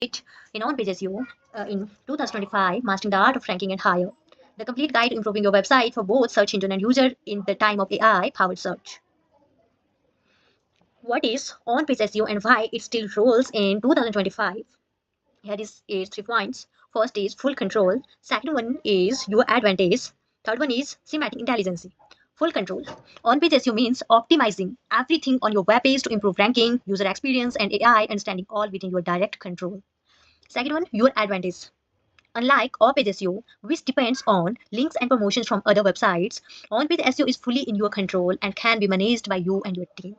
in on-page SEO in 2025, Mastering the Art of Ranking and Higher. The complete guide to improving your website for both search engine and user in the time of AI-powered search. What is on-page SEO and why it still rolls in 2025? Here is its 3 points. First is full control. Second one is your advantage. Third one is semantic intelligence. Full control. On-page SEO means optimizing everything on your web page to improve ranking, user experience, and AI understanding all within your direct control. Second one, your advantage. Unlike off-page SEO, which depends on links and promotions from other websites, on-page SEO is fully in your control and can be managed by you and your team.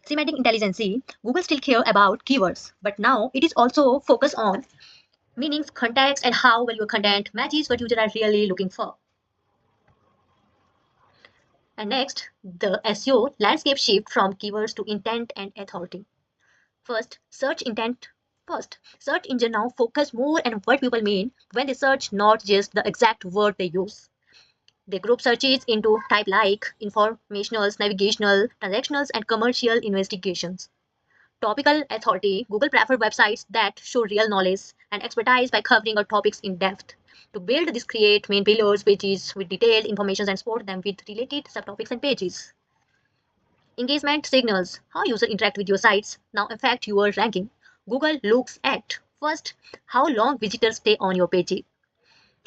Semantic intelligence. Google still care about keywords, but now it is also focused on meanings, context, and how well your content matches what users are really looking for. And next, the SEO landscape shift from keywords to intent and authority. First, search intent. First, search engine now focus more on what people mean when they search, not just the exact word they use. They group searches into type like informational, navigational, transactional, and commercial investigations. Topical authority. Google prefer websites that show real knowledge and expertise by covering our topics in depth. To build this, create main pillars, pages with detailed information and support them with related subtopics and pages. Engagement signals. How users interact with your sites now affect your ranking. Google looks at first how long visitors stay on your page.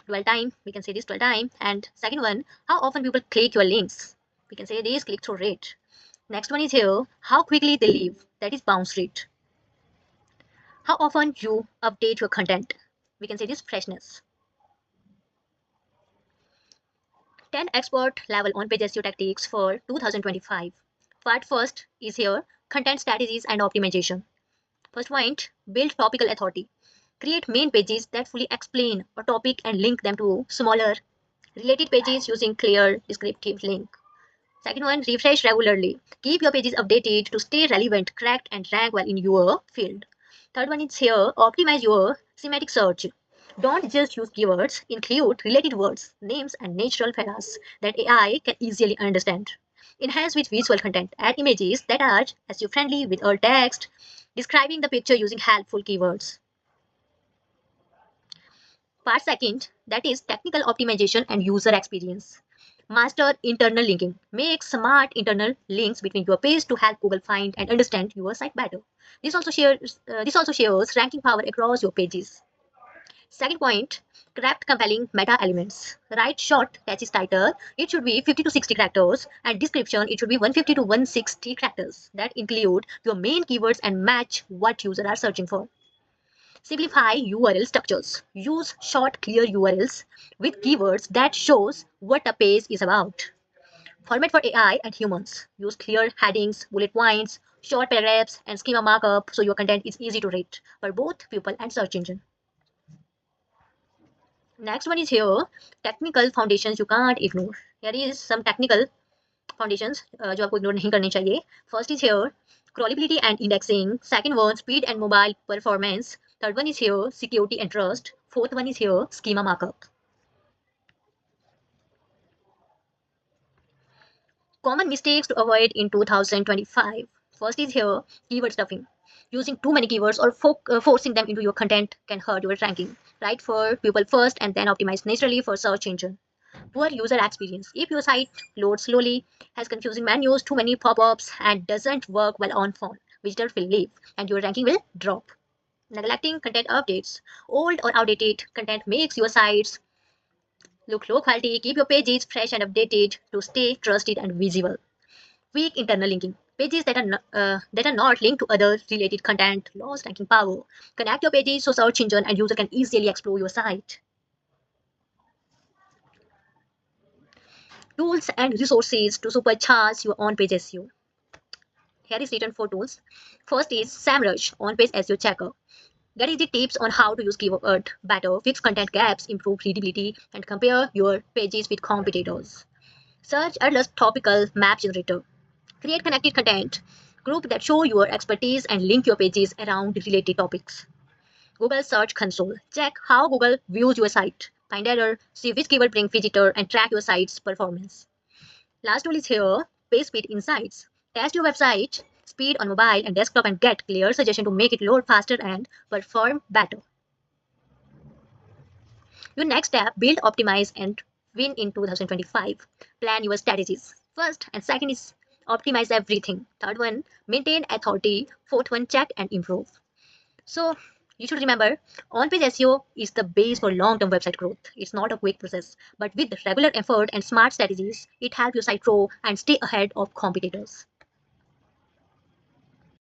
Dwell time, we can say this dwell time. And second one, how often people click your links. We can say this click through rate. Next one is here, how quickly they leave. That is bounce rate. How often you update your content. We can say this freshness. 10 expert level on-page SEO tactics for 2025. Part first is here, content strategies and optimization. First point, build topical authority. Create main pages that fully explain a topic and link them to smaller related pages using clear descriptive link. Second one, refresh regularly. Keep your pages updated to stay relevant, correct, and rank well in your field. Third one is here, optimize your semantic search. Don't just use keywords, include related words, names, and natural phrases that AI can easily understand. Enhance with visual content. Add images that are SEO friendly with alt text, describing the picture using helpful keywords. Part second, that is technical optimization and user experience. Master internal linking. Make smart internal links between your page to help Google find and understand your site better. This also shares ranking power across your pages. Second point, craft compelling meta elements. Write short, catchy title. It should be 50 to 60 characters, and description it should be 150 to 160 characters that include your main keywords and match what users are searching for. Simplify URL structures. Use short, clear URLs with keywords that shows what a page is about. Format for AI and humans. Use clear headings, bullet points, short paragraphs, and schema markup so your content is easy to read for both people and search engine. Next one is here, technical foundations you can't ignore. Here is some technical foundations जो आपको ignore नहीं करनी चाहिए. First is here, crawlability and indexing. Second one, speed and mobile performance. Third one is here, security and trust. Fourth one is here, schema markup. Common mistakes to avoid in 2025. First is here, keyword stuffing. Using too many keywords or forcing them into your content can hurt your ranking. Write for people first and then optimize naturally for search engine. Poor user experience. If your site loads slowly, has confusing menus, too many pop-ups, and doesn't work well on phone, visitors will leave and your ranking will drop. Neglecting content updates. Old or outdated content makes your sites look low quality. Keep your pages fresh and updated to stay trusted and visible. Weak internal linking. Pages that are not linked to other related content lost ranking power. Connect your pages so search engine and user can easily explore your site. Tools and resources to supercharge your on-page SEO. Here is written 4 tools. First is SEMrush on-page SEO checker. Get easy tips on how to use keyword better, fix content gaps, improve readability, and compare your pages with competitors. Search Atlas topical map generator. Create connected content group that show your expertise and link your pages around related topics. Google Search Console. Check how Google views your site. Find error, see which keyword bring visitor, and track your site's performance. Last tool is here, Page Speed Insights. Test your website speed on mobile and desktop, and get clear suggestion to make it load faster and perform better. Your next step, build, optimize, and win in 2025. Plan your strategies. First and second is optimize everything. Third one, maintain authority. Fourth one, check and improve. So you should remember, on-page SEO is the base for long-term website growth. It's not a quick process, but with regular effort and smart strategies, it helps your site grow and stay ahead of competitors.